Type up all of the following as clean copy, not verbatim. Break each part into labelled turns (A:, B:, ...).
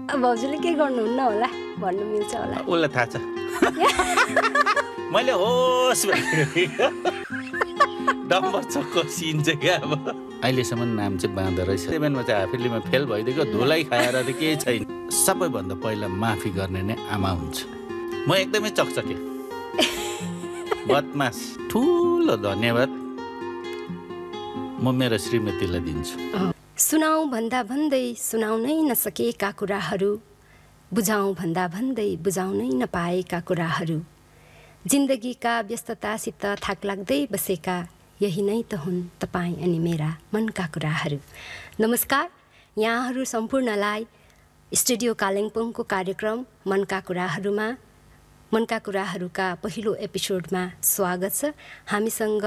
A: भाउजूले के गर्नुहुन्न होला भन्नु मिल्छ होला
B: उसलाई थाहा छ मैले होस् डम्बर चक्को सिन चाहिँ क्या अब अहिलेसम्म नाम चाहिँ बाँधो रहेछ 7मा चाहिँ हाफिलीमा फेल भइदिएको धुलाई खाएर त केही छैन सबैभन्दा पहिला माफी गर्ने नै आमा हुन्छ म एकदमै चकचके बदमास ठुलो धन्यवाद म मेरो श्रीमतीलाई दिन्छु
A: सुनाऊ भन्दा भन्दै सुनाउनै नसकेका कुराहरू बुझाउँ भन्दा भन्दै बुझाउनै नपाएका कुराहरू जिन्दगीका व्यस्ततासित थाक लाग्दै बसेका यही नै त हुन् तपाईँ अनि मेरा मनका कुराहरू नमस्कार यहाँहरू सम्पूर्णलाई स्टुडियो कालिम्पोङको कार्यक्रम मनका कुराहरूमा मनका कुराहरूका पहिलो एपिसोडमा स्वागत छ हामीसँग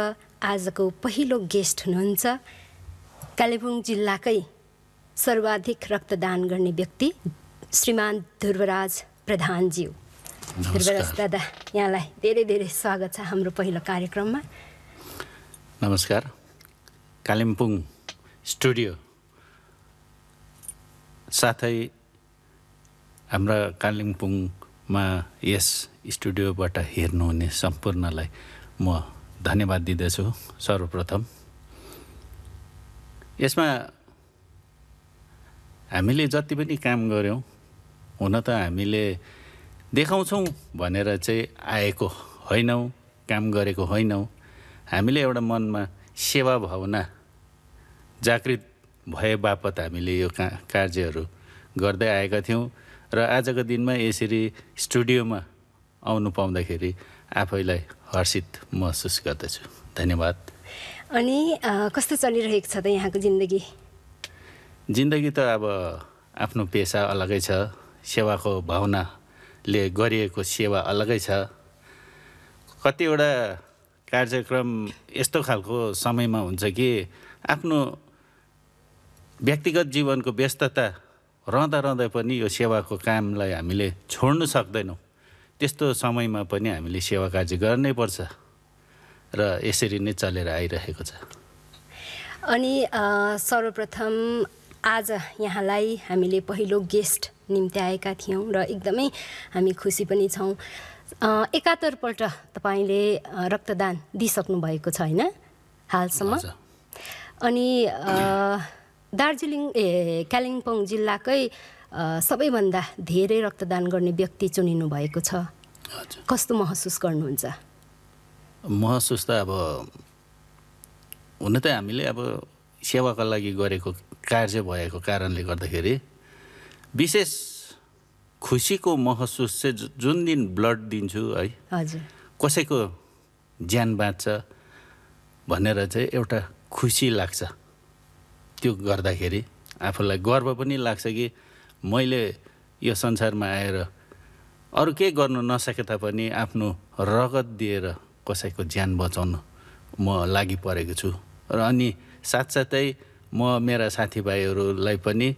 A: आजको पहिलो गेस्ट हुनुहुन्छ कालिम्पोङ जिल्लाकै सर्वाधिक रक्तदान गर्ने व्यक्ति श्रीमान ध्रुवराज प्रधानज्यू ध्रुवराज दादा यहाँलाई धेरै धेरै स्वागत छ हाम्रो पहिलो कार्यक्रममा
B: नमस्कार कालिम्पोङ स्टुडियो साथै हाम्रा कालिम्पोङमा यस स्टुडियोबाट हेर्नुहुने सम्पूर्णलाई म धन्यवाद दिँदछु सर्वप्रथम यसमा हामीले जति पनि काम गर्यौं हुन त हामीले देखाउँछौं भनेर चाहिँ आएको होइनौं काम गरेको होइनौं हामीले एउटा मनमा सेवा भावना जागृत भए बापत हामीले यो कार्यहरू गर्दै आएका थियौं र आजको दिनमा यसरी स्टुडियोमा आउनु पाउँदाखेरि आफैलाई हर्षित महसुस गर्दछु धन्यवाद
A: अनि कस्तो चलिरहेको छ त यहाँको जिन्दगी
B: जिन्दगी त अब आफ्नो पेशा अलगै छ सेवाको भावनाले गरिएको सेवा अलगै छ कतिवटा कार्यक्रम यस्तो खालको समयमा हुन्छ कि आफ्नो व्यक्तिगत जीवनको व्यस्तता रहँदा पनि यो सेवाको कामलाई हामीले छोड्नु सक्दैनौँ त्यस्तो समयमा पनि हामीले सेवा कार्य गर्नै पर्छ र यसरी नै चलेर आइरहेको छ
A: अनि सर्वप्रथम आज यहाँलाई हामीले पहिलो गेस्ट निम्ति आएका थियौँ र एकदमै हामी खुसी पनि छौँ 71 पल्ट तपाईले रक्तदान दिइसक्नु भएको छ हैन हालसम्म अनि दार्जिलिङ कालिम्पोङ जिल्लाकै सबैभन्दा धेरै रक्तदान गर्ने व्यक्ति चुनिनु भएको छ कस्तो महसुस गर्नुहुन्छ
B: महसुस त अब हुन त हामीले अब सेवाका लागि गरेको कार्य भएको कारणले गर्दाखेरि विशेष खुसीको महसुस चाहिँ जुन दिन ब्लड दिन्छु है
A: हजुर
B: कसैको ज्यान बाँच्छ भनेर चाहिँ एउटा खुसी लाग्छ त्यो गर्दाखेरि आफूलाई गर्व पनि लाग्छ कि मैले यो संसारमा आएर अरु के गर्नु नसके तापनि आफ्नो रगत दिएर कसैको ज्यान बचाउन म लागि परेको छु र अनि साथसाथै म मेरा साथीभाइहरूलाई पनि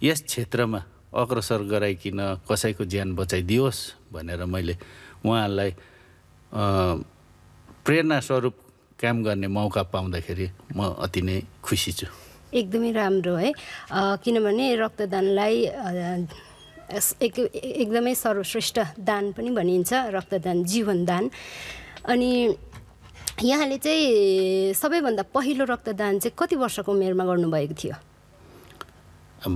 B: यस क्षेत्रमा अग्रसर गराइकिन कसैको ज्यान बचाइदियोस् भनेर मैले उहाँहरूलाई प्रेरणा स्वरूप काम गर्ने मौका पाउँदाखेरि म अति नै खुसी छु
A: एकदमै राम्रो है किनभने रक्तदानलाई एकदमै सर्वश्रेष्ठ दान पनि भनिन्छ रक्तदान जीवन दान अनि यहाँले चाहिँ सबैभन्दा पहिलो रक्तदान चाहिँ कति वर्षको उमेरमा गर्नुभएको थियो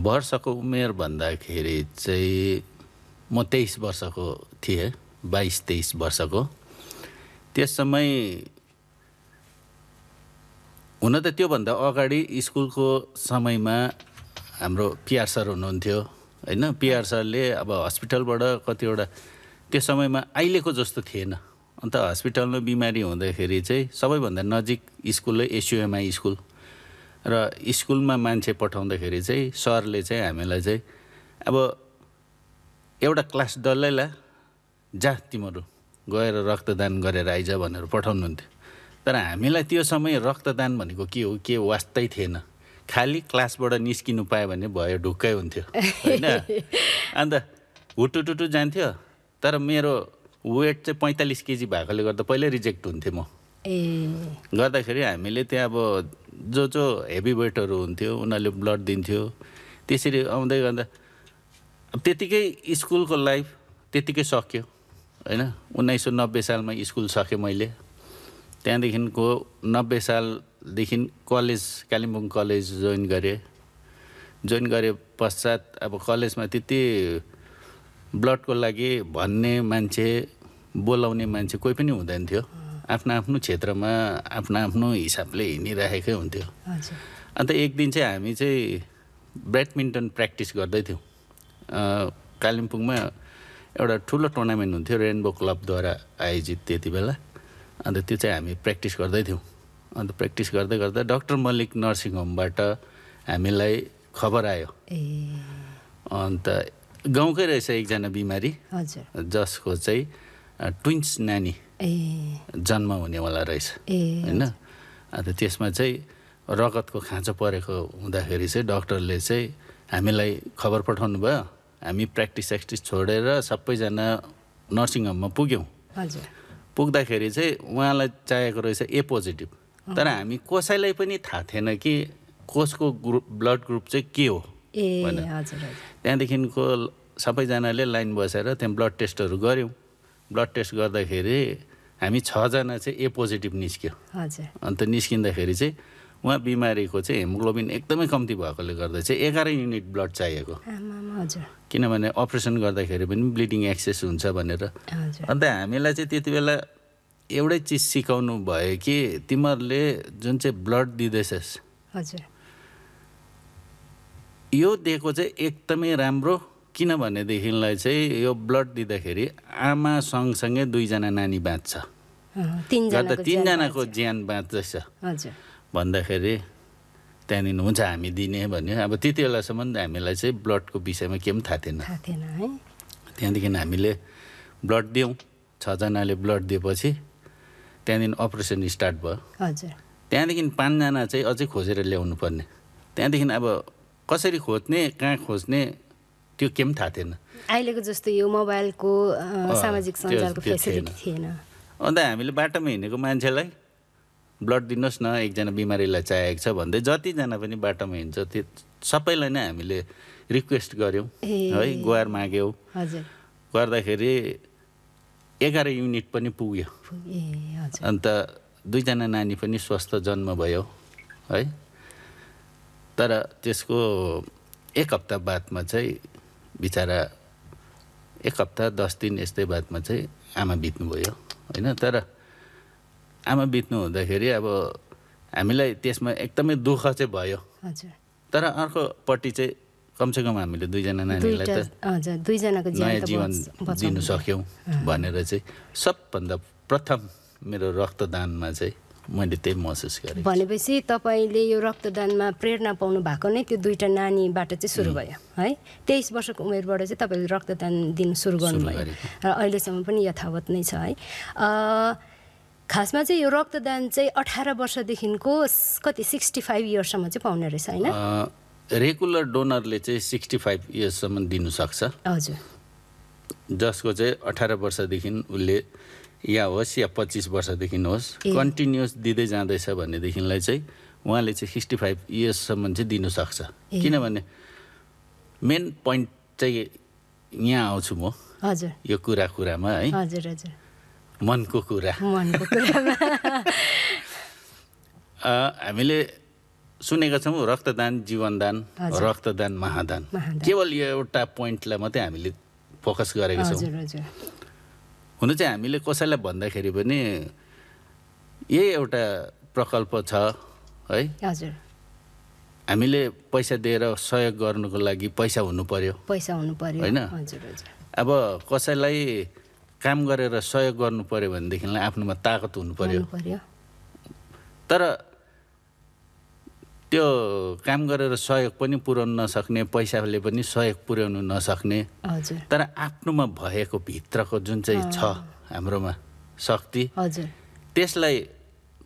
B: वर्षको उमेर भन्दाखेरि चाहिँ म 23 वर्षको थिएँ 22-23 वर्षको त्यस समय हुन त त्योभन्दा अगाडि स्कुलको समयमा हाम्रो पिआर सर हुनुहुन्थ्यो हैन पिआर सरले अब हस्पिटलबाट कतिवटा त्यो समयमा अहिलेको जस्तो थिएन अन्त हस्पिटलमा बिमारी हुँदाखेरि चाहिँ सबैभन्दा नजिक स्कुलै एसयुएमआई स्कुल र स्कुलमा मान्छे पठाउँदाखेरि चाहिँ सरले चाहिँ हामीलाई चाहिँ अब एउटा क्लास डल्लैलाई जा तिमीहरू गएर रक्तदान गरेर आइज भनेर पठाउनुहुन्थ्यो तर हामीलाई त्यो समय रक्तदान भनेको के हो के वास्तै थिएन खाली क्लासबाट निस्किनु पायो भने भयो ढुक्कै हुन्थ्यो हैन अन्त हुटुटुटु जान्थ्यो तर मेरो वेट चाहिँ 45 केजी भएकोले गर्दा पहिल्यै रिजेक्ट हुन्थ्यो म गर्दाखेरि हामीले त्यहाँ अब जो हेभी वेटहरू हुन्थ्यो उनीहरूले ब्लड दिन्थ्यो त्यसरी आउँदै गर्दा अब त्यतिकै स्कुलको लाइफ त्यतिकै सक्यो होइन। 1990 सालमा स्कुल सकेँ मैले। त्यहाँदेखिको 90 सालदेखि कलेज कालिम्पोङ कलेज जोइन गरे पश्चात अब कलेजमा त्यति ब्लडको लागि भन्ने मान्छे बोलाउने मान्छे कोही पनि हुँदैन थियो। आफ्नो क्षेत्रमा आफ्नो हिसाबले हिँडिराखेकै हुन्थ्यो। अन्त एक दिन चाहिँ हामी चाहिँ ब्याडमिन्टन प्र्याक्टिस गर्दै थियौँ। कालिम्पोङमा एउटा ठुलो टुर्नामेन्ट हुन्थ्यो रेनबो क्लबद्वारा आयोजित त्यति बेला। अन्त त्यो चाहिँ हामी प्र्याक्टिस गर्दै थियौँ। अन्त प्र्याक्टिस गर्दै गर्दा डाक्टर मल्लिक नर्सिङ होमबाट हामीलाई खबर आयो। अन्त गाउँकै रहेछ एकजना बिमारी जसको चाहिँ ट्विन्स नानी जन्म हुनेवाला रहेछ होइन। अन्त त्यसमा चाहिँ रगतको खाँचो परेको हुँदाखेरि चाहिँ डाक्टरले चाहिँ हामीलाई खबर पठाउनु भयो। हामी प्र्याक्टिस छोडेर सबैजना नर्सिङ होममा पुग्यौँ। पुग्दाखेरि चाहिँ उहाँलाई चाहिएको रहेछ ए पोजिटिभ। तर हामी कसैलाई पनि थाहा थिएन कि कसको ब्लड ग्रुप चाहिँ के हो भनेर। त्यहाँदेखिको सबैजनाले लाइन बसेर त्यहाँ ब्लड टेस्टहरू गऱ्यौँ। ब्लड टेस्ट गर्दाखेरि हामी 6 जना चाहिँ ए पोजिटिभ निस्क्यो। अन्त निस्किँदाखेरि चाहिँ उहाँ बिमारीको चाहिँ हेमोग्लोबिन एकदमै कम्ती भएकोले गर्दा चाहिँ 11 युनिट ब्लड चाहिएको। किनभने अपरेसन गर्दाखेरि पनि ब्लिडिङ एक्सेस हुन्छ भनेर। अन्त हामीलाई चाहिँ त्यति बेला एउटै चिज सिकाउनु भयो कि तिमीहरूले जुन चाहिँ ब्लड दिँदैछस् यो दिएको चाहिँ एकदमै राम्रो। किनभनेदेखिलाई चाहिँ यो ब्लड दिँदाखेरि आमा सँगसँगै 2 जना नानी बाँच्छ, 3 जनाको ज्यान बाँच्दैछ भन्दाखेरि त्यहाँदेखि हुन्छ हामी दिने भन्यो। अब त्यति बेलासम्म हामीलाई चाहिँ ब्लडको विषयमा के पनि थाहा थिएन। त्यहाँदेखि हामीले ब्लड दियौँ। 6 जनाले ब्लड दिएपछि त्यहाँदेखि अपरेसन स्टार्ट भयो। त्यहाँदेखि 5 जना चाहिँ अझै खोजेर ल्याउनु पर्ने। त्यहाँदेखि अब कसरी खोज्ने कहाँ खोज्ने त्यो के पनि थाहा थिएन।
A: अहिलेको जस्तो यो मोबाइलको सामाजिक सञ्जालको फेसिलिटी थिएन।
B: अन्त हामीले बाटोमा हिँडेको मान्छेलाई ब्लड दिनुहोस् न एकजना बिमारीलाई चाहिएको छ भन्दै जतिजना पनि बाटोमा हिँड्छ त्यो सबैलाई नै हामीले रिक्वेस्ट गऱ्यौँ है, गुहार माग्यौँ। गर्दाखेरि 11 युनिट पनि पुग्यो। अन्त 2 जना नानी पनि स्वस्थ जन्म भयो है। तर त्यसको 1 हप्ता बादमा चाहिँ बिचरा 1 हप्ता 10 दिन यस्तै बादमा चाहिँ आमा बित्नुभयो होइन। तर आमा बित्नु हुँदाखेरि अब हामीलाई त्यसमा एकदमै दुःख चाहिँ भयो। तर अर्कोपट्टि चाहिँ कमसेकम हामीले 2 जना नानीलाई त नयाँ जीवन दिनु सक्यौँ भनेर चाहिँ सबभन्दा प्रथम मेरो रक्तदानमा चाहिँ मैले त्यही महसुस गरेँ।
A: भनेपछि तपाईँले यो रक्तदानमा प्रेरणा पाउनु भएको नै त्यो 2टा नानीबाट चाहिँ सुरु भयो है। 23 वर्षको उमेरबाट चाहिँ तपाईँले रक्तदान दिनु सुरु गर्नुभयो र अहिलेसम्म पनि यथावत नै छ है। खासमा चाहिँ यो रक्तदान चाहिँ 18 वर्षदेखिको कति 65 इयर्ससम्म चाहिँ पाउने रहेछ होइन।
B: रेगुलर डोनरले चाहिँ 65 इयर्ससम्म दिनु सक्छ। जसको चाहिँ 18 वर्षदेखि उसले या होस् या 25 वर्षदेखि होस् कन्टिन्युस दिँदै जाँदैछ भनेदेखिलाई चाहिँ उहाँले चाहिँ 65 इयर्ससम्म चाहिँ दिनु सक्छ। किनभने मेन पोइन्ट चाहिँ यहाँ आउँछु म यो कुरामा है। मनको कुरा हामीले सुनेका छौँ रक्तदान जीवनदान, रक्तदान महादान। केवल यो एउटा पोइन्टलाई मात्रै हामीले फोकस गरेका छौँ। हुन चाहिँ हामीले कसैलाई भन्दाखेरि पनि यही एउटा प्रकल्प छ है। हामीले पैसा दिएर सहयोग गर्नुको लागि पैसा हुनु पर्यो होइन। अब कसैलाई काम गरेर सहयोग गर्नु पर्यो भनेदेखिलाई आफ्नोमा ताकत हुनु पर्यो। तर त्यो काम गरेर सहयोग पनि पुर्याउन नसक्ने, पैसाले पनि सहयोग पुर्याउनु नसक्ने, तर आफ्नोमा भएको भित्रको जुन चाहिँ छ हाम्रोमा शक्ति त्यसलाई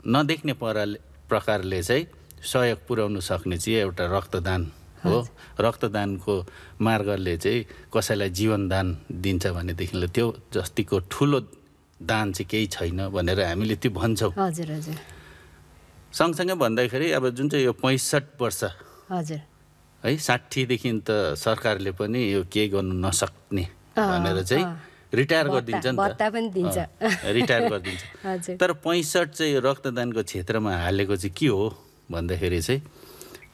B: नदेख्ने प्रकारले चाहिँ सहयोग पुर्याउनु सक्ने चाहिँ एउटा रक्तदान हो। रक्तदानको मार्गले चाहिँ कसैलाई जीवनदान दिन्छ भनेदेखिलाई त्यो जतिको ठुलो दान चाहिँ केही छैन भनेर हामीले त्यो भन्छौँ। सँगसँगै भन्दाखेरि अब जुन चाहिँ यो 65 वर्ष है 60 देखि त सरकारले पनि यो केही गर्नु नसक्ने भनेर चाहिँ रिटायर गरिदिन्छ नि
A: भत्ता पनि दिन्छ
B: रिटायर गरिदिन्छ
A: हजुर
B: तर 65 चाहिँ रक्तदानको क्षेत्रमा हालेको चाहिँ के हो भन्दाखेरि चाहिँ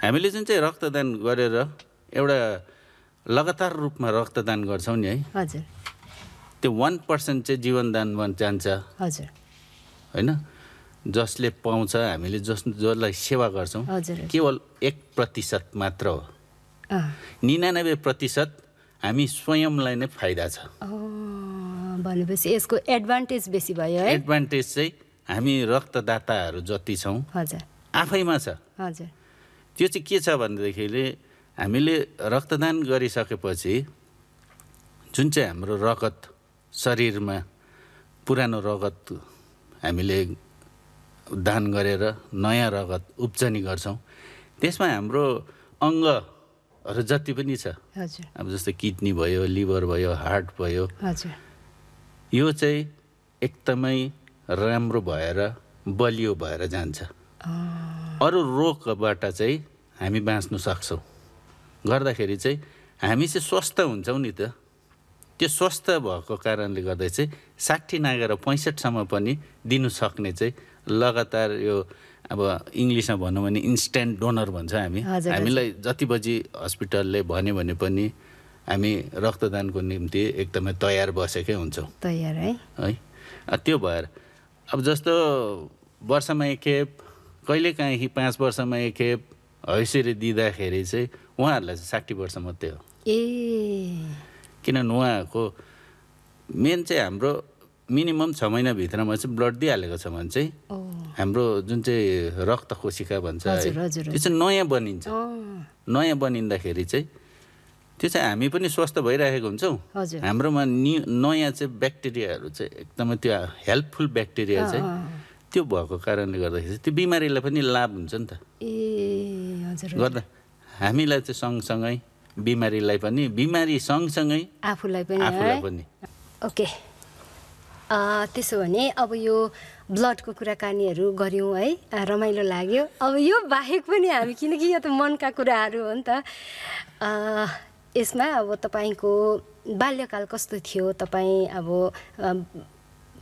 B: हामीले जुन चाहिँ रक्तदान गरेर एउटा लगातार रूपमा रक्तदान गर्छौँ नि है
A: हजुर
B: त्यो 1% चाहिँ जीवनदानमा जान्छ
A: हजुर
B: हैन जसले पाउँछ हामीले जसलाई सेवा गर्छौँ
A: हजुर
B: केवल 1% मात्र हो 99% हामी स्वयंलाई नै फाइदा छ
A: भनेपछि यसको एडभान्टेज बेसी भयो है
B: एडभान्टेज चाहिँ हामी रक्तदाताहरू जति छौँ
A: हजुर
B: आफैमा छ
A: हजुर
B: त्यो चाहिँ के छ भनेदेखिले हामीले रक्तदान गरिसकेपछि जुन चाहिँ हाम्रो रगत शरीरमा पुरानो रगत हामीले दान गरेर नयाँ रगत उब्जनी गर्छौँ त्यसमा हाम्रो अङ्गहरू जति पनि छ
A: हजुर
B: अब जस्तै किडनी भयो लिभर भयो हार्ट भयो
A: हजुर
B: यो चाहिँ एकदमै राम्रो भएर बलियो भएर जान्छ अरू रोगबाट चाहिँ हामी बाँच्न सक्छौँ गर्दाखेरि चाहिँ हामी चाहिँ स्वस्थ हुन्छौँ नि त त्यो स्वस्थ भएको कारणले गर्दा चाहिँ 60 नागेर 65 सम्म पनि दिनु सक्ने चाहिँ लगातार यो अब इङ्ग्लिसमा भनौँ भने इन्स्ट्यान्ट डोनर भन्छ हामीलाई जति बजी हस्पिटलले भन्यो भने पनि हामी रक्तदानको निम्ति एकदमै तयार बसेकै हुन्छौँ
A: तयार है
B: त्यो भएर अब जस्तो वर्षमा एकखेप कहिलेकाहीँ 5 वर्षमा एकखेप यसरी दिँदाखेरि चाहिँ उहाँहरूलाई चाहिँ 60 वर्ष मात्रै हो किनभने उहाँको मेन चाहिँ हाम्रो मिनिमम 6 महिनाभित्रमा चाहिँ ब्लड दिइहालेको छ भने चाहिँ हाम्रो जुन चाहिँ रक्त कोशिका भन्छ त्यो चाहिँ नयाँ बनिन्छ नयाँ बनिँदाखेरि चाहिँ त्यो चाहिँ हामी पनि स्वस्थ भइरहेको हुन्छौँ हाम्रोमा नयाँ चाहिँ ब्याक्टेरियाहरू चाहिँ एकदमै त्यो हेल्पफुल ब्याक्टेरिया चाहिँ त्यो भएको कारणले गर्दाखेरि त्यो बिमारीलाई पनि लाभ हुन्छ नि त गर्दा हामीलाई चाहिँ सँगसँगै बिमारीलाई पनि बिमारी सँगसँगै
A: आफूलाई पनि ओके त्यसो भने अब यो ब्लडको कुराकानीहरू गऱ्यौँ है रमाइलो लाग्यो अब यो बाहेक पनि हामी किनकि यो त मनका कुराहरू हो नि त यसमा अब तपाईँको बाल्यकाल कस्तो थियो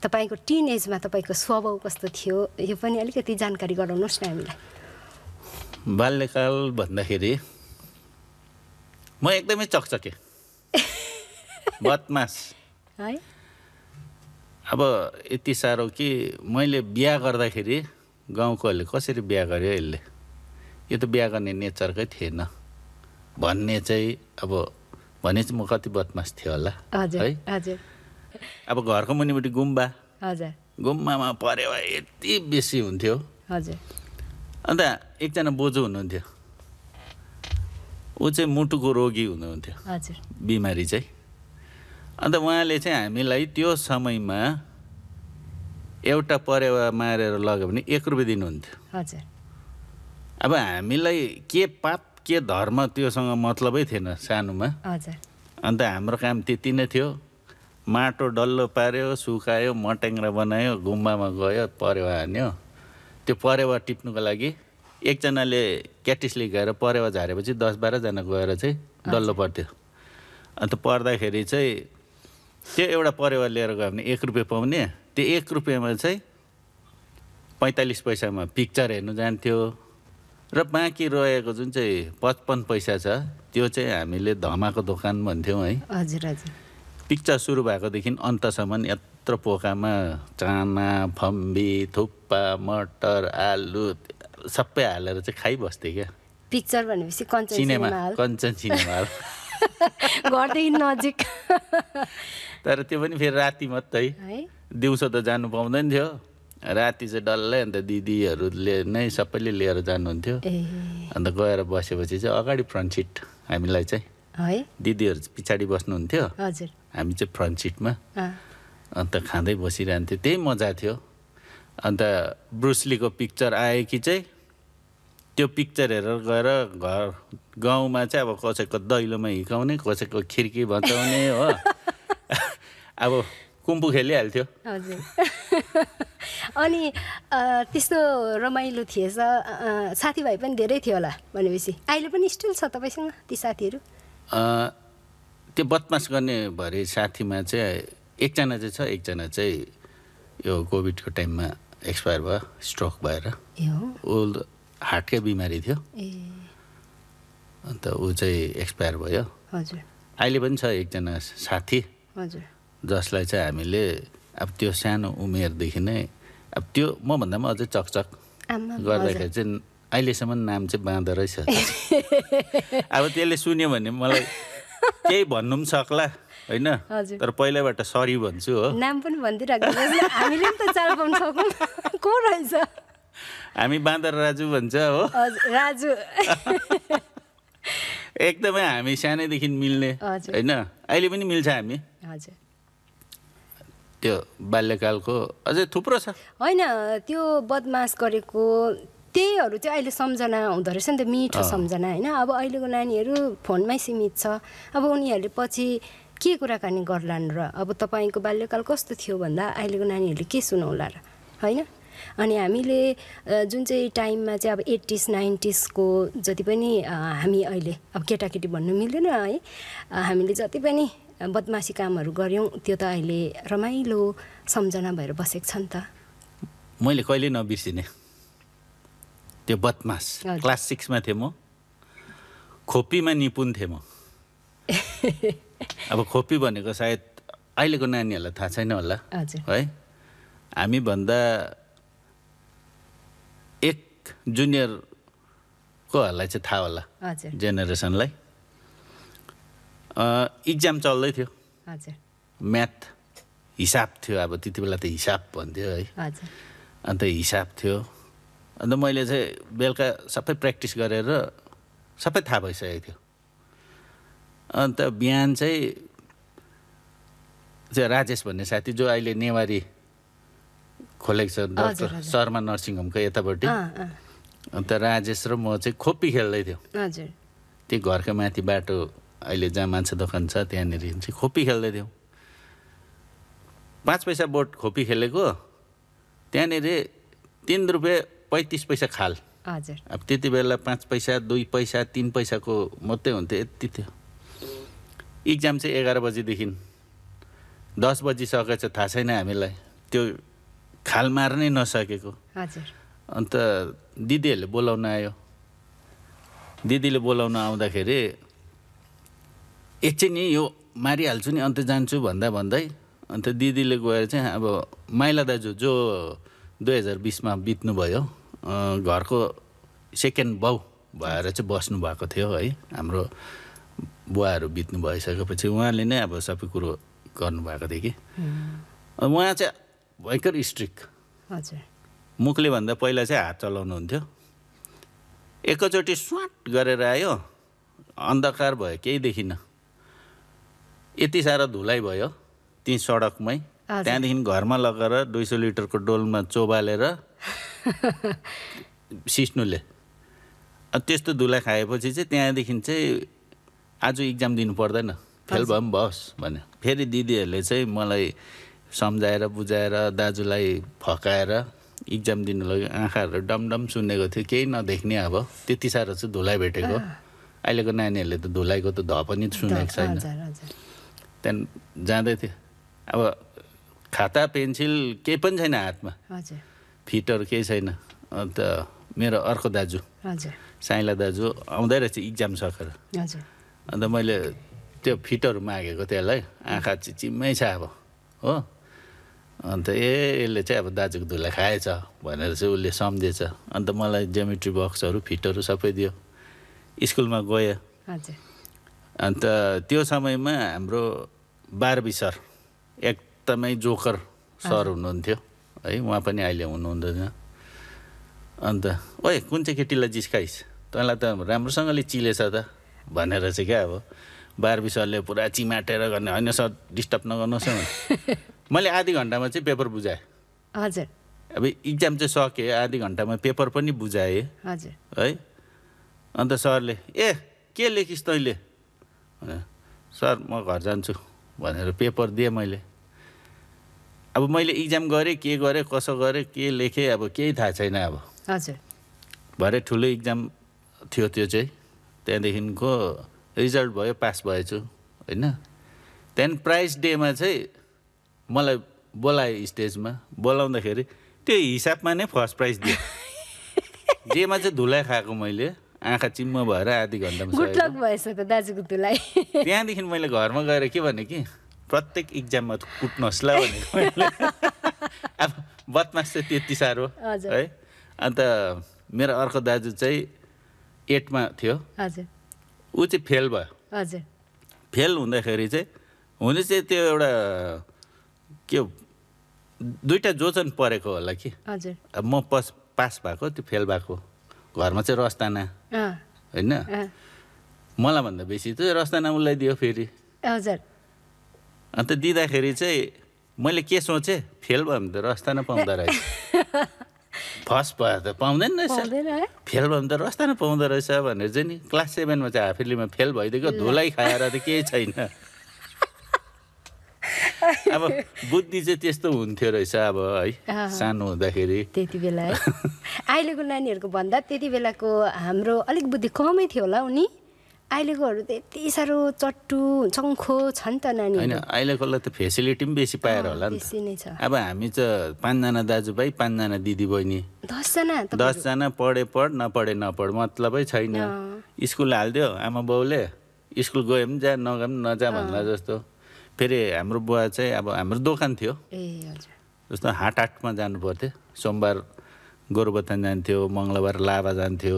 A: तपाईँको टिन एजमा तपाईँको स्वभाव कस्तो थियो यो पनि अलिकति जानकारी गराउनुहोस् न हामीलाई
B: बाल्यकाल भन्दाखेरि म एकदमै चकचके बदमास
A: है
B: अब यति साह्रो कि मैले बिहा गर्दाखेरि गाउँकोहरूले कसरी बिहा गर्यो यसले यो त बिहा गर्ने नेचरकै थिएन भन्ने चाहिँ अब भने चाहिँ म कति बदमास थियो होला है अब घरको मुनिपट्टि गुम्बामा परेवा यति बेसी हुन्थ्यो अन्त एकजना बोजू हुनुहुन्थ्यो ऊ चाहिँ मुटुको रोगी हुनुहुन्थ्यो बिमारी चाहिँ अन्त उहाँले चाहिँ हामीलाई त्यो समयमा एउटा परेवा मारेर लग्यो भने 1 रुपियाँ दिनुहुन्थ्यो अब हामीलाई के पाप के धर्म त्योसँग मतलबै थिएन सानोमा अन्त हाम्रो काम त्यति नै थियो माटो डल्लो पार्यो सुकायो मट्याङ्ग्रा बनायो गुम्बामा गयो परेवा हान्यो त्यो परेवा टिप्नुको लागि एकजनाले क्याटिसले गएर परेवा झारेपछि 10-12 जना गएर चाहिँ डल्लो पर्थ्यो अन्त पर्दाखेरि चाहिँ त्यो एउटा परेवा लिएर गयो भने 1 रुपियाँ पाउने त्यो 1 रुपियाँमा चाहिँ 45 पैसामा पिक्चर हेर्नु जान्थ्यो र बाँकी रहेको जुन चाहिँ 55 पैसा छ त्यो चाहिँ हामीले धमाको दोकान भन्थ्यौँ है पिक्चर सुरु भएकोदेखि अन्तसम्म यत्रो पोकामा चाना फम्बी थुक्पा मटर आलु सबै हालेर चाहिँ खाइबस्थेँ क्या
A: पिक्चर भनेपछि कञ्चन
B: सिनेमा
A: घरदेखि नजिक
B: तर त्यो पनि फेरि राति मात्रै दिउँसो त जानु पाउँदैन थियो राति चाहिँ डल्लै अन्त दिदीहरूले नै सबैले लिएर जानुहुन्थ्यो अन्त गएर बसेपछि चाहिँ अगाडि फ्रन्ट सिट हामीलाई चाहिँ दिदीहरू पछाडि बस्नुहुन्थ्यो हामी चाहिँ फ्रन्ट सिटमा अन्त खाँदै बसिरहन्थ्यो त्यही मजा थियो अन्त ब्रुसलीको पिक्चर आयो कि चाहिँ त्यो पिक्चर हेरेर गएर गाउँमा चाहिँ अब कसैको दैलोमा हिर्काउने कसैको खिर्की बचाउने हो अब कुम्पु खेलिहाल्थ्यो
A: अनि त्यस्तो रमाइलो थिएछ साथीभाइ पनि धेरै थियो होला भनेपछि अहिले पनि स्टिल छ तपाईँसँग ती साथीहरू
B: त्यो बदमास गर्ने भरे साथीमा चाहिँ एकजना चाहिँ छ एकजना चाहिँ यो कोभिडको टाइममा एक्सपायर भयो स्ट्रोक भएर ऊ हार्टकै बिमारी थियो अन्त ऊ चाहिँ एक्सपायर भयो
A: हजुर
B: अहिले पनि छ एकजना साथी
A: हजुर
B: जसलाई चाहिँ हामीले अब त्यो सानो उमेरदेखि नै अब त्यो मभन्दा पनि अझै चकचक गर्दाखेरि चाहिँ अहिलेसम्म नाम चाहिँ बाँधो रहेछ अब त्यसले सुन्यो भने मलाई केही भन्नु पनि सक्ला होइन तर पहिल्यैबाट सरी भन्छु हो
A: नाम पनि भनिदिइराख्नु हामीले पनि त चाल पाउन सकौँ को रहेछ
B: हामी बाँदर राजु भन्छ हो
A: राजु
B: एकदमै हामी सानैदेखि मिल्ने होइन अहिले पनि मिल्छ हामी
A: हजुर
B: त्यो बाल्यकालको अझै थुप्रो छ
A: होइन त्यो बदमास गरेको त्यहीहरू चाहिँ अहिले सम्झना हुँदो रहेछ नि त मिठो सम्झना होइन अब अहिलेको नानीहरू फोनमै सीमित छ अब उनीहरूले पछि के कुराकानी गर्लान् र अब तपाईँको बाल्यकाल कस्तो थियो भन्दा अहिलेको नानीहरूले के सुनाउला र होइन अनि हामीले जुन चाहिँ टाइममा चाहिँ अब 80s 90sको जति पनि हामी अहिले अब केटाकेटी भन्नु मिल्दैन है हामीले जति पनि बदमासी कामहरू गऱ्यौँ त्यो त अहिले रमाइलो सम्झना भएर बसेको छ नि त
B: मैले कहिले नबिर्सिने त्यो बदमास क्लास 6 मा थिएँ म खोपीमा निपुण थिएँ म अब खोपी भनेको सायद अहिलेको नानीहरूलाई थाहा छैन होला है हामी भन्दा एक जुनियरकोहरूलाई चाहिँ थाहा होला जेनेरेसनलाई इक्जाम चल्दै थियो म्याथ हिसाब थियो अब त्यति बेला त हिसाब भन्थ्यो है अन्त हिसाब थियो अन्त मैले चाहिँ बेलुका सबै प्र्याक्टिस गरेर सबै थाहा भइसकेको थियो अन्त बिहान चाहिँ राजेश भन्ने साथी जो अहिले नेवारी खोलेको छ डक्टर शर्मा नर्सिङ होमको यतापट्टि अन्त राजेश र म चाहिँ खोपी खेल्दै थियौँ त्यो घरको माथि बाटो अहिले जहाँ मान्छे दोकान छ त्यहाँनिर चाहिँ खोपी खेल्दै थियौँ 5 पैसा बोट खोपी खेलेको त्यहाँनिर 3 रुपियाँ 35 पैसा खाल अब त्यति बेला 5 पैसा 2 पैसा 3 पैसाको मात्रै हुन्थ्यो यति थियो इक्जाम चाहिँ 11 बजीदेखि 10 बजी सकेछ थाहा छैन हामीलाई त्यो खाल मार्नै नसकेको अन्त दिदीहरूले बोलाउन आयो दिदीले बोलाउन आउँदाखेरि एकछिन नि यो मारिहाल्छु नि अन्त जान्छु भन्दै अन्त दिदीले गएर चाहिँ अब माइला दाजु जो 2020 मा बित्नुभयो घरको सेकेन्ड बाउ भएर चाहिँ बस्नु भएको थियो है हाम्रो बुवाहरू बित्नु भइसकेपछि उहाँले नै अब सबै कुरो गर्नुभएको थियो कि उहाँ चाहिँ भयङ्कर स्ट्रिक्ट मुखले भन्दा पहिला चाहिँ हात चलाउनुहुन्थ्यो एकैचोटि स्वाट गरेर आयो अन्धकार भयो केही देखिन यति साह्रो धुलाइ भयो ती सडकमै त्यहाँदेखि घरमा लगेर 200 लिटरको डोलमा चोबालेर सिस्नुले त्यस्तो धुला खाएपछि चाहिँ त्यहाँदेखि चाहिँ आज इक्जाम दिनु पर्दैन फेल भए पनि बस भन्यो फेरि दिदीहरूले चाहिँ मलाई सम्झाएर बुझाएर दाजुलाई फकाएर इक्जाम दिनु लाग्यो आँखाहरू डमडम सुनेको थियो केही नदेख्ने अब त्यति साह्रो चाहिँ धुलाइ भेटेको अहिलेको नानीहरूले त धुलाइको त ध पनि सुनेको छैन त्यहाँदेखि जाँदै थियो अब खाता पेन्सिल केही पनि छैन हातमा फिटहरू केही छैन अन्त मेरो अर्को दाजु साइला दाजु आउँदै रहेछ इक्जाम सकेर अन्त मैले त्यो फिटहरू मागेको त्यसलाई आँखा चिम्मै छ अब हो अन्त यसले चाहिँ अब दाजुको धुला खाएछ भनेर चाहिँ उसले सम्झेछ अन्त मलाई ज्योमेट्री बक्सहरू फिटहरू सबै दियो स्कुलमा गयो अन्त त्यो समयमा हाम्रो बारबी सर एकदमै जोकर सर हुनुहुन्थ्यो है उहाँ पनि अहिले हुनुहुँदैन अन्त ओए कुन चाहिँ केटीलाई जिस्काइस् तँलाई त राम्रोसँगले चिलेछ त भनेर चाहिँ क्या अब बारबी सरले पुरा चिमाटेर गर्ने होइन सर डिस्टर्ब नगर्नुहोस् न मैले आधी घन्टामा चाहिँ पेपर बुझाएँ अब इक्जाम चाहिँ सकेँ आधी घन्टामा पेपर पनि बुझाएँ है अन्त सरले ए के लेखिस् तैँले सर म घर जान्छु भनेर पेपर दिएँ मैले अब मैले इक्जाम गरेँ के गरेँ कसो गरेँ के लेखेँ अब केही थाहा छैन अब
A: हजुर
B: भरे ठुलो इक्जाम थियो त्यो चाहिँ त्यहाँदेखिको रिजल्ट भयो पास भएछु होइन त्यहाँदेखि प्राइज डेमा चाहिँ मलाई बोलायो स्टेजमा बोलाउँदाखेरि त्यो हिसाबमा नै फर्स्ट प्राइज दियो जेमा चाहिँ धुलाई खाएको मैले आँखा चिम्म भएर आधी घन्टामा
A: गुड लक भएछ त दाजुको धुलाई
B: त्यहाँदेखि मैले घरमा गएर के भने कि प्रत्येक इक्जाममा कुट्नुहोस् ल भनेको मैले अब बदमास चाहिँ त्यति साह्रो है अन्त मेरो अर्को दाजु चाहिँ 8मा थियो
A: हजुर
B: ऊ चाहिँ फेल भयो
A: हजुर
B: फेल हुँदाखेरि चाहिँ हुने चाहिँ त्यो एउटा के दुईवटा जोजन परेको होला कि
A: हजुर
B: अब म पास भएको त्यो फेल भएको घरमा चाहिँ रस्ताना होइन मलाई भन्दा बेसी चाहिँ रस्ताना उसलाई दियो फेरि
A: हजुर
B: अन्त दिँदाखेरि चाहिँ मैले के सोचेँ फेल भयो भने त रस्ताना पाउँदो रहेछ फर्स्ट भयो त पाउँदैन रहेछ फेल भयो भने त रस्ताना पाउँदो रहेछ भनेर चाहिँ नि क्लास 7मा चाहिँ हाफ इयरलीमा फेल भइदिएको धुलाई खाएर त केही छैन अब बुद्धि चाहिँ त्यस्तो हुन्थ्यो रहेछ अब है सानो हुँदाखेरि
A: त्यति बेला है अहिलेको नानीहरूको भन्दा त्यति बेलाको हाम्रो अलिक बुद्धि कमै थियो होला उनी अहिलेकोहरू त यति साह्रो चट्टु चङ्खो छन् त नानी
B: होइन अहिलेकोलाई त फेसिलिटी पनि बेसी पाएर होला नि त अब हामी चाहिँ 5जना दाजुभाइ 5जना दिदी बहिनी 10जना पढ नपढ मतलबै छैन स्कुल हालिदियो आमा बाउले स्कुल गयो पनि जा नगए पनि नजा भन्ला जस्तो फेरि हाम्रो बुवा चाहिँ अब हाम्रो दोकान थियो जस्तो हाटमा जानु पर्थ्यो सोमबार गोरुबथान जान्थ्यो मङ्गलबार लाभा जान्थ्यो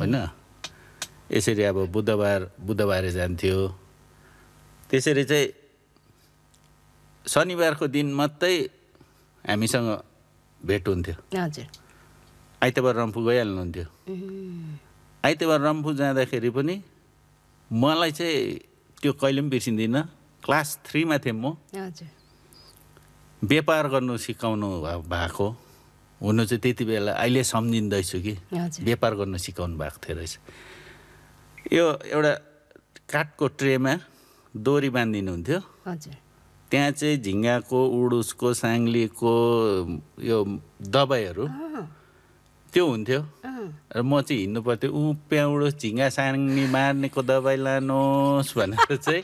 B: होइन यसरी अब बुधबारे जान्थ्यो त्यसरी चाहिँ शनिबारको दिन मात्रै हामीसँग भेट हुन्थ्यो आइतबार रम्फू गइहाल्नुहुन्थ्यो आइतबार रम्फू जाँदाखेरि पनि मलाई चाहिँ त्यो कहिले पनि बिर्सिँदिनँ क्लास 3मा थिएँ म व्यापार गर्नु सिकाउनु भएको हुनु चाहिँ त्यति बेला अहिले सम्झिँदैछु कि व्यापार गर्नु सिकाउनु भएको थियो रहेछ यो एउटा काठको ट्रेमा डोरी बाँधिनुहुन्थ्यो त्यहाँ चाहिँ झिङ्गाको उडुसको साङ्लीको यो दबाईहरू त्यो हुन्थ्यो र म चाहिँ हिँड्नु पर्थ्यो प्याउडुस झिङ्गा साङ्ली मार्नेको दबाई लानुहोस् भनेर चाहिँ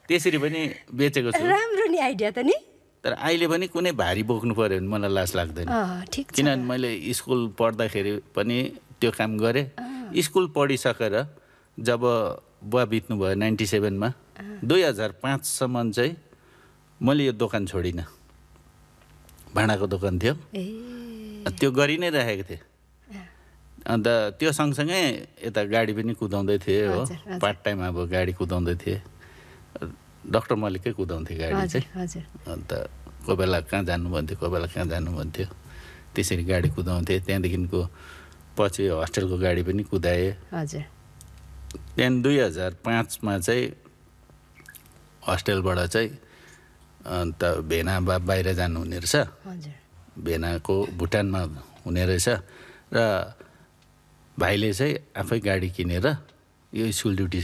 B: त्यसरी पनि बेचेको छु
A: राम्रो नि आइडिया त नि
B: तर अहिले पनि कुनै भारी बोक्नु पर्यो भने मलाई लाज लाग्दैन किनभने मैले स्कुल पढ्दाखेरि पनि त्यो काम गरेँ स्कुल पढिसकेर जब बुवा बित्नुभयो 97मा 2005सम्म चाहिँ मैले यो दोकान छोडिनँ भाँडाको दोकान थियो त्यो गरि नै राखेको थिएँ अन्त त्यो सँगसँगै यता गाडी पनि कुदाउँदै थिएँ हो पार्ट टाइम अब गाडी कुदाउँदै थिएँ डाक्टर मल्लिकै कुदाउँथेँ गाडी चाहिँ अन्त कोही बेला कहाँ जानु भन्थ्यो कोही बेला कहाँ जानु भन्थ्यो त्यसरी गाडी कुदाउँथेँ त्यहाँदेखिको पछि हस्टेलको गाडी पनि कुदाएँ त्यहाँदेखि 2005मा चाहिँ हस्टेलबाट चाहिँ अन्त भेना बाहिर जानुहुने रहेछ भेनाको भुटानमा हुने रहेछ र भाइले चाहिँ आफै गाडी किनेर यो स्कुल ड्युटी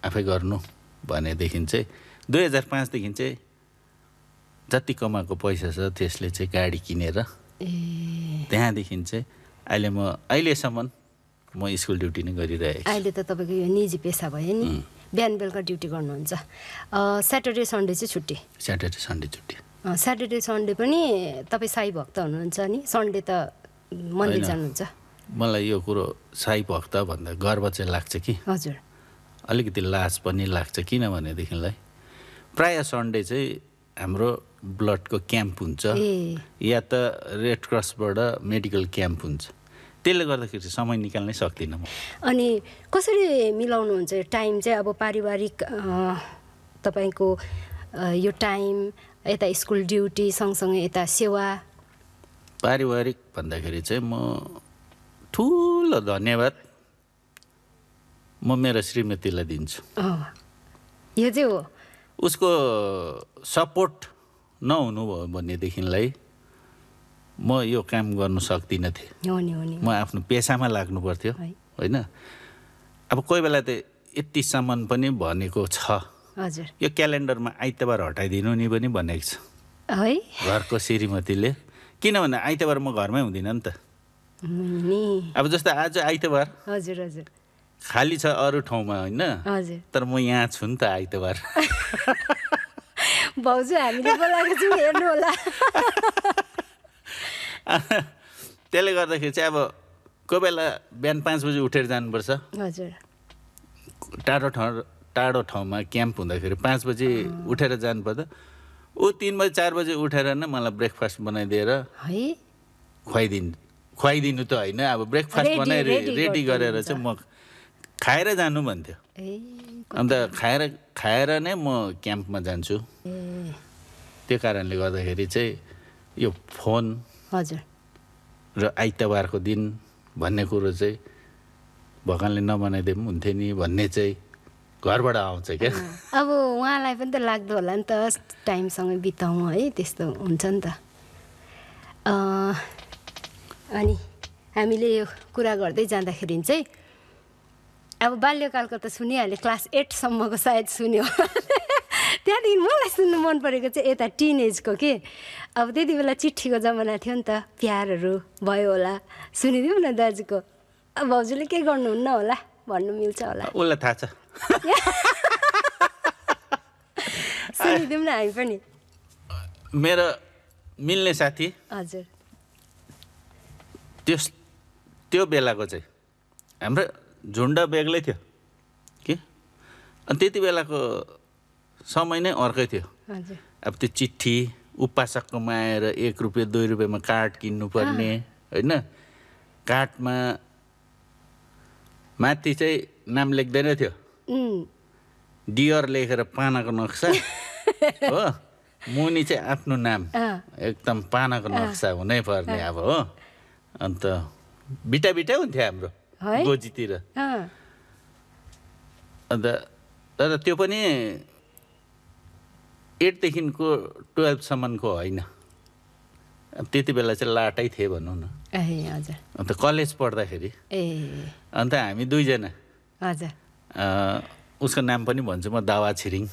B: आफै गर्नु भनेदेखि चाहिँ 2005देखि चाहिँ जति कमाएको पैसा छ त्यसले चाहिँ गाडी किनेर त्यहाँदेखि चाहिँ अहिलेसम्म म स्कुल ड्युटी नै गरिरहेको छु
A: अहिले त तपाईँको यो निजी पेसा भयो नि बिहान बेलुका ड्युटी गर्नुहुन्छ स्याटरडे सन्डे चाहिँ छुट्टी
B: स्याटरडे सन्डे छुट्टी
A: स्याटरडे सन्डे पनि तपाईँ साई भक्त हुनुहुन्छ नि सन्डे त मन्दिर जानुहुन्छ
B: मलाई यो कुरो साई भक्त भन्दा गर्व चाहिँ लाग्छ कि
A: हजुर
B: अलिकति लाज पनि लाग्छ किनभनेदेखिलाई प्रायः सन्डे चाहिँ हाम्रो ब्लडको क्याम्प हुन्छ या त रेड क्रसबाट मेडिकल क्याम्प हुन्छ त्यसले गर्दाखेरि समय निकाल्नै सक्दिनँ म
A: अनि कसरी मिलाउनुहुन्छ टाइम चाहिँ अब पारिवारिक तपाईँको यो टाइम यता स्कुल ड्युटी सँगसँगै यता सेवा
B: पारिवारिक भन्दाखेरि चाहिँ म ठुलो धन्यवाद म मेरो श्रीमतीलाई दिन्छु
A: यो चाहिँ हो
B: उसको सपोर्ट नहुनु भयो भनेदेखिलाई म यो काम गर्नु सक्दिनँ थिएँ म आफ्नो पेसामा लाग्नु पर्थ्यो होइन अब कोही बेला त यतिसम्म पनि भनेको छ
A: हजुर
B: यो क्यालेन्डरमा आइतबार हटाइदिनु नि पनि भनेको छ
A: है
B: घरको श्रीमतीले, किनभने आइतबार म घरमै हुँदिनँ नि त।
A: नि
B: अब जस्तो आज आइतबार
A: हजुर हजुर
B: खाली छ अरू ठाउँमा होइन,
A: हजुर
B: तर म यहाँ छु नि त आइतबार।
A: भाउजू हामीले बोलाएको छौँ हेर्नु होला।
B: त्यसले गर्दाखेरि चाहिँ अब कोही बेला बिहान 5 बजी उठेर जानुपर्छ।
A: हजुर
B: टाढो ठाउँमा क्याम्प हुँदाखेरि 5 बजी उठेर जानुपर्दा ऊ 3 बजी 4 बजी उठेर नै मलाई ब्रेकफास्ट बनाइदिएर
A: है
B: खुवाइदिनु त होइन, अब ब्रेकफास्ट बनाइ रेडी गरेर चाहिँ म खाएर जानु भन्थ्यो। अन्त खाएर नै म क्याम्पमा जान्छु। त्यो कारणले गर्दाखेरि चाहिँ यो फोन
A: हजुर
B: र आइतबारको दिन भन्ने कुरो चाहिँ भगवानले नबनाइदिए पनि हुन्थ्यो नि भन्ने चाहिँ घरबाट आउँछ क्या।
A: अब उहाँलाई पनि त लाग्दो होला नि त, टाइमसँग बिताउँ है, त्यस्तो हुन्छ नि त। अनि हामीले यो कुरा गर्दै जाँदाखेरि चाहिँ अब बाल्यकालको त सुनिहाल्यो, क्लास 8 सम्मको सायद सुन्यो। त्यहाँदेखि मलाई सुन्नु मन परेको चाहिँ यता टिनेजको के, अब त्यति बेला चिठीको जमाना थियो नि त, प्यारहरू भयो होला, सुनिदिउँ न दाजुको। अब भाउजूले के गर्नुहुन्न होला भन्नु मिल्छ होला,
B: उसलाई थाहा छ।
A: सुनिदिउँ न हामी पनि।
B: मेरो मिल्ने साथी
A: हजुर
B: त्यो बेलाको चाहिँ हाम्रो झुन्ड बेग्लै थियो कि, अनि त्यति बेलाको समय नै अर्कै थियो।
A: हजुर
B: अब त्यो चिठी उपासकमा आएर 1 रुपियाँ 2 रुपियाँमा कार्ड किन्नुपर्ने होइन, कार्डमा माथि चाहिँ नाम लेख्दैन थियो, डियर लेखेर पानाको नक्सा हो, मुनि चाहिँ आफ्नो नाम एकदम पानाको नक्सा हुनै पर्ने अब हो। अन्त बिटा हुन्थ्यो हाम्रो गोजीतिर। अन्त तर त्यो पनि 8 देखिको 12 सम्मको होइन, त्यति बेला चाहिँ लाटै थिए भनौँ न।
A: हजुर
B: अन्त कलेज पढ्दाखेरि अन्त हामी 2 जना,
A: हजुर
B: उसको नाम पनि भन्छु म, दावा छिरिङ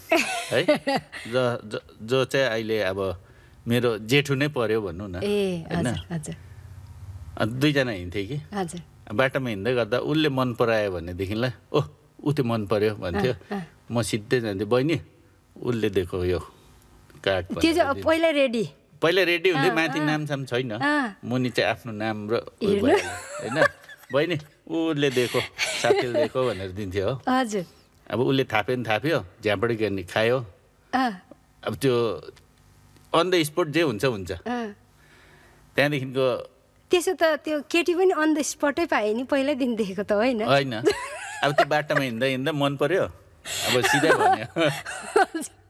B: है, जो चाहिँ अहिले अब मेरो जेठु नै पर्यो भनौँ न होइन। अन्त 2 जना हिँड्थ्यो कि, बाटोमा हिँड्दै गर्दा उसले मन परायो भनेदेखिलाई ऊ त्यो मन पर्यो भन्थ्यो, म सिधै जान्थेँ, बहिनी उसले दिएको यो कार्ड।
A: पहिला
B: रेडी हुन्थ्यो, माथि नामसाम छैन, मुनि चाहिँ आफ्नो नाम र होइन, बहिनी उसले दिएको साथीले दिएको भनेर दिन्थ्यो हो।
A: हजुर
B: अब उसले थाप्यो झ्यापडी गर्ने खायो, अब त्यो अन द स्पोट जे हुन्छ। त्यहाँदेखिको
A: त्यसो त त्यो केटी पनि अन द स्पटै पायो नि पहिल्यै दिन देखेको त होइन।
B: अब त्यो बाटोमा हिँड्दा मन पर्यो, अब सिधै भन्यो।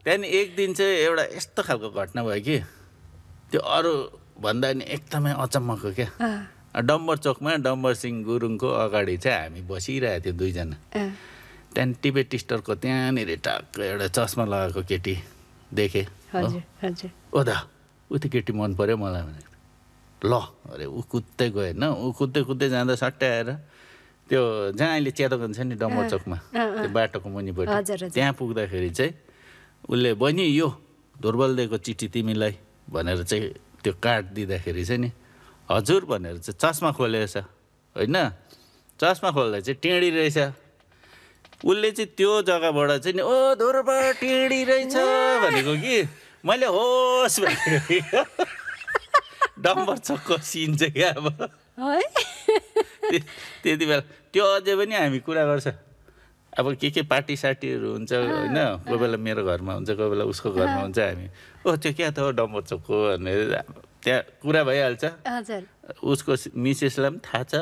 B: त्यहाँदेखि एक दिन चाहिँ एउटा यस्तो खालको घटना भयो कि, त्यो अरू भन्दा नि एकदमै अचम्मको क्या। डम्बर चोकमा डम्बर सिंह गुरुङको अगाडि चाहिँ हामी बसिरहेको थियो 2 जना। त्यहाँदेखि टिबेट स्टोरको त्यहाँनिर टक्क एउटा चस्मा लगाएको केटी देखेँ। ओ दा ऊ त्यो केटी मन पर्यो मलाई भने, ल अरे ऊ कुद्दै गयो होइन। ऊ कुद्दै जाँदा सट्टै आएर त्यो जहाँ अहिले चिया दोकान छ नि डम्बर चोकमा, त्यो बाटोको मुनिपट्टि, त्यहाँ पुग्दाखेरि चाहिँ उसले बहिनी यो ध्रुवल दिएको चिठी तिमीलाई भनेर चाहिँ त्यो कार्ड दिँदाखेरि चाहिँ नि हजुर भनेर चाहिँ चस्मा खोलेछ होइन। चस्मा खोल्दा चाहिँ टेँडी रहेछ। उसले चाहिँ त्यो जग्गाबाट चाहिँ नि ओ ध्रुव टेँडी रहेछ भनेको कि मैले होस् भनेको। डम्बर चक्को सिन चाहिँ क्या अब त्यति बेला त्यो अझै पनि हामी कुरा गर्छ। अब के पार्टी सार्टीहरू हुन्छ होइन, कोही बेला मेरो घरमा हुन्छ, कोही बेला उसको घरमा हुन्छ। हामी ओ त्यो क्या त हो डम्बर चक्को भनेर त्यहाँ कुरा भइहाल्छ। उसको मिसेसलाई पनि थाहा छ,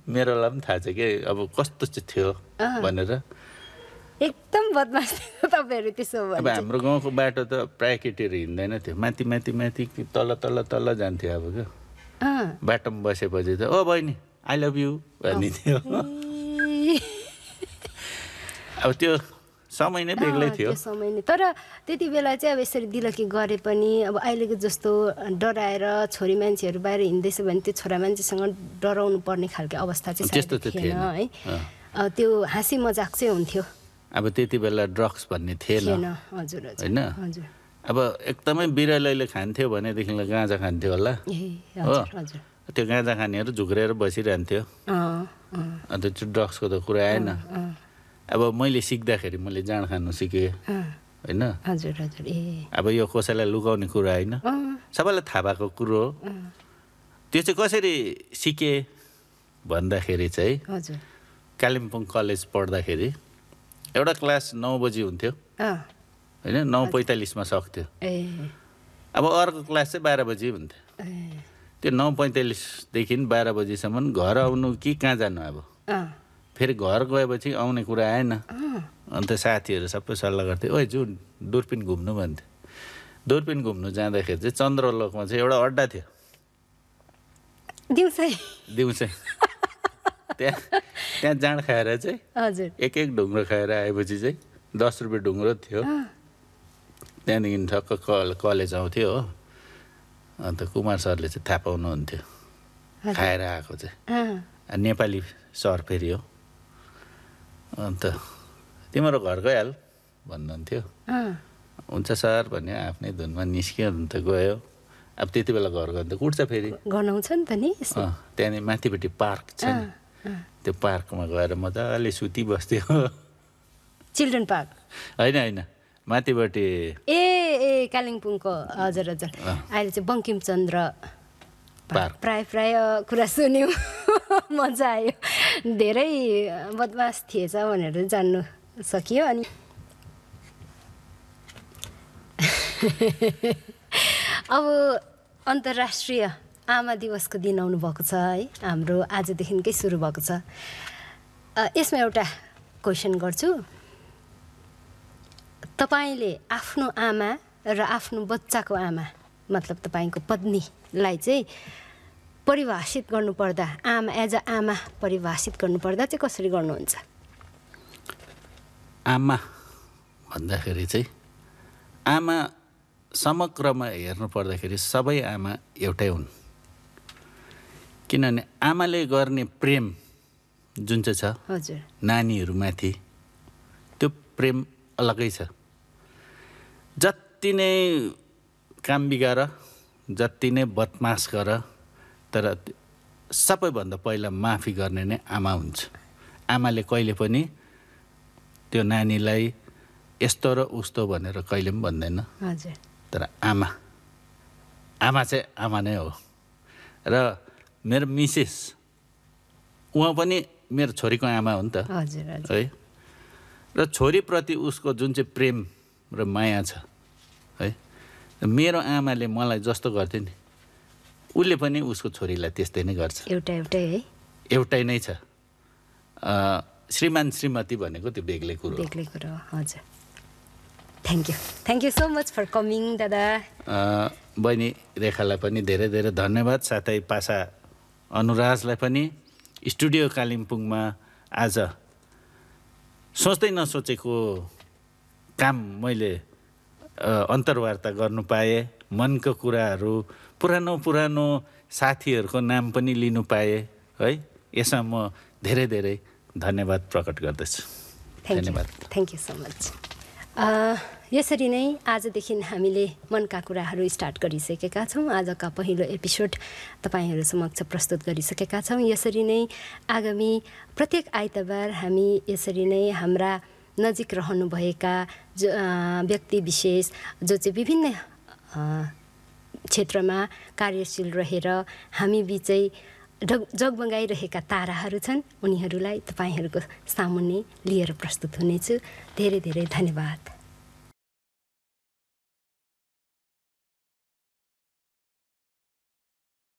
B: मेरोलाई पनि थाहा छ कि अब कस्तो चाहिँ थियो भनेर।
A: एकदम बदमास थियो तपाईँहरू त्यसो भन्छ।
B: अब हाम्रो गाउँको बाटो त प्रायः केटीहरू हिँड्दैन थियो, माथि तल जान्थ्यो। अब क्या बाटोमा बसेपछि त ओ बहिनी आई लभ यु भनिदिन्थ्यो। अब त्यो समय नै बेग्लै थियो।
A: समय नै, तर त्यति बेला चाहिँ अब यसरी दिलकी गरे पनि अब अहिलेको जस्तो डराएर छोरी मान्छेहरू बाहिर हिँड्दैछ भने त्यो छोरा मान्छेसँग डराउनु पर्ने खालको अवस्था चाहिँ थिएन है। त्यो हाँसी मजाक चाहिँ हुन्थ्यो।
B: अब त्यति बेला ड्रग्स भन्ने थिएन
A: हजुर
B: होइन। अब एकदमै बिरालोले खान्थ्यो भनेदेखिलाई गाँजा खान्थ्यो होला हो त्यो गाँजा खानेहरू झुक्रेर बसिरहन्थ्यो अन्त त्यो ड्रग्सको त कुरा आएन अब मैले सिक्दाखेरि मैले जाँड खानु सिकेँ होइन अब यो कसैलाई लुकाउने कुरा होइन सबैलाई थाहा भएको कुरो हो त्यो चाहिँ कसरी सिकेँ भन्दाखेरि चाहिँ कालिम्पोङ कलेज पढ्दाखेरि एउटा क्लास 9 बजी हुन्थ्यो होइन 9:45 सक्थ्यो अब अर्को क्लास चाहिँ 12 बजी हुन्थ्यो त्यो 9:45 देखि 12 बजीसम्म घर आउनु कि कहाँ जानु अब फेरि घर गएपछि आउने कुरा आएन अन्त साथीहरू सबै सल्लाह गर्थे ओइ जुन दुर्पिन घुम्नु भन्थ्यो दुर्पिन घुम्नु जाँदाखेरि चाहिँ चन्द्रलोकमा चाहिँ एउटा अड्डा थियो दिउँसै त्यहाँ जाँड खाएर चाहिँ एक ढुङ्ग्रो खाएर आएपछि चाहिँ 10 रुपियाँ ढुङ्ग्रो थियो त्यहाँदेखि ठक्क कलेज आउँथ्यो हो अन्त कुमार सरले चाहिँ थाहा पाउनुहुन्थ्यो खाएर आएको चाहिँ नेपाली सर फेरि हो अन्त तिम्रो घर गइहाल भन्नुहुन्थ्यो हुन्छ सर भन्यो आफ्नै धुनमा निस्क्यो अन्त गयो अब त्यति बेला घर गयो भने त कुट्छ फेरि
A: गनाउँछ नि त नि
B: त्यहाँदेखि माथिपट्टि पार्क छ नि त्यो पार्कमा गएर मजाले सुती बस्थ्यो
A: चिल्ड्रेन पार्क
B: होइन माथिपट्टि
A: ए कालिम्पोङको हजुर अहिले चाहिँ बङ्किमचन्द्र पार्क प्राय कुरा सुन्यौँ मजा आयो धेरै बदमास थिएछ भनेर जान्नु सकियो अनि अब अन्तर्राष्ट्रिय आमा दिवसको दिन आउनुभएको छ है हाम्रो आजदेखिकै सुरु भएको छ यसमा एउटा क्वेसन गर्छु तपाईँले आफ्नो आमा र आफ्नो बच्चाको आमा मतलब तपाईँको पत्नीलाई चाहिँ परिभाषित गर्नुपर्दा आमा एज अ आमा परिभाषित गर्नुपर्दा चाहिँ कसरी गर्नुहुन्छ
B: आमा भन्दाखेरि चाहिँ आमा समग्रमा हेर्नु पर्दाखेरि सबै आमा एउटै हुन् किनभने आमाले गर्ने प्रेम जुन चाहिँ छ
A: हजुर
B: नानीहरूमाथि त्यो प्रेम अलगै छ जति नै काम बिगार जति नै बदमास गर तर सबैभन्दा पहिला माफी गर्ने नै आमा हुन्छ आमाले कहिले पनि त्यो नानीलाई यस्तो र उस्तो भनेर कहिले पनि भन्दैन
A: हजुर
B: तर आमा चाहिँ आमा नै हो र मेरो मिसेस उहाँ पनि मेरो छोरीको आमा हो नि त है र छोरीप्रति उसको जुन चाहिँ प्रेम र माया छ है मेरो आमाले मलाई जस्तो गर्थ्यो नि उसले पनि उसको छोरीलाई त्यस्तै नै गर्छ एउटै नै छ श्रीमान श्रीमती भनेको त्यो बेग्लै कुरो
A: हजुर thank you so much for coming दादा
B: बहिनी रेखालाई पनि धेरै धेरै धन्यवाद साथै पासा अनुराजलाई पनि स्टुडियो कालिम्पोङमा आज सोच्दै नसोचेको काम मैले अन्तर्वार्ता गर्नु पाएँ मनको कुराहरू पुरानो साथीहरूको नाम पनि लिनु पाएँ है यसमा म धेरै धेरै धन्यवाद प्रकट गर्दछु धन्यवाद
A: थ्याङ्क यू सो मच यसरी नै आजदेखि हामीले मनका कुराहरू स्टार्ट गरिसकेका छौँ आजका पहिलो एपिसोड तपाईँहरू समक्ष प्रस्तुत गरिसकेका छौँ यसरी नै आगामी प्रत्येक आइतबार हामी यसरी नै हाम्रा नजिक रहनुभएका व्यक्ति विशेष जो चाहिँ विभिन्न क्षेत्रमा कार्यशील रहेर हामी बिचै जगमगाइरहेका ताराहरू छन् उनीहरूलाई तपाईँहरूको सामुन्ने लिएर प्रस्तुत हुनेछु धेरै धेरै धन्यवाद